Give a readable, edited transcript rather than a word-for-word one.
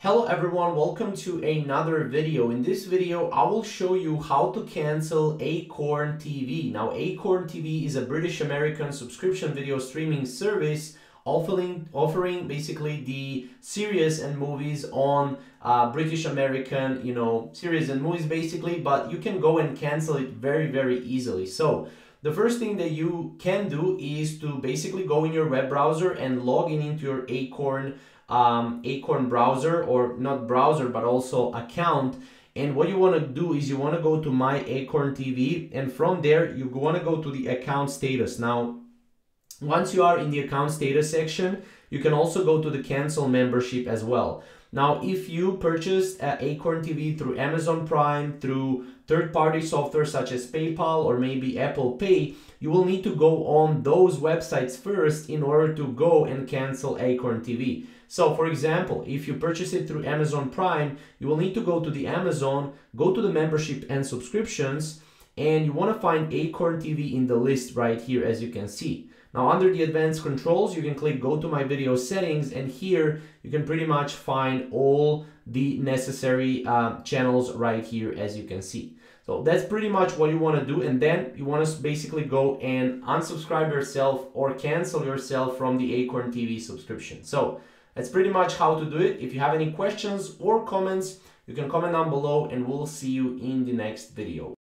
Hello everyone, welcome to another video. In this video, I will show you how to cancel Acorn TV. Now, Acorn TV is a British American subscription video streaming service offering basically the series and movies on British American, series and movies basically, but you can go and cancel it very easily. So the first thing that you can do is to basically go in your web browser and log in into your Acorn browser, or not browser but also account. And what you want to do is you want to go to My Acorn TV, and from there you want to go to the account status. Now, once you are in the account status section, you can also go to the cancel membership as well. Now, if you purchased Acorn TV through Amazon Prime, through third-party software such as PayPal or maybe Apple Pay, you will need to go on those websites first in order to go and cancel Acorn TV. So, for example, if you purchase it through Amazon Prime, you will need to go to the Amazon, go to the membership and subscriptions, and you want to find Acorn TV in the list right here, as you can see. Now, under the advanced controls, you can click go to my video settings, and here you can pretty much find all the necessary channels right here, as you can see. So that's pretty much what you want to do, and then you want to basically go and unsubscribe yourself or cancel yourself from the Acorn TV subscription. So that's pretty much how to do it. If you have any questions or comments, you can comment down below, and we'll see you in the next video.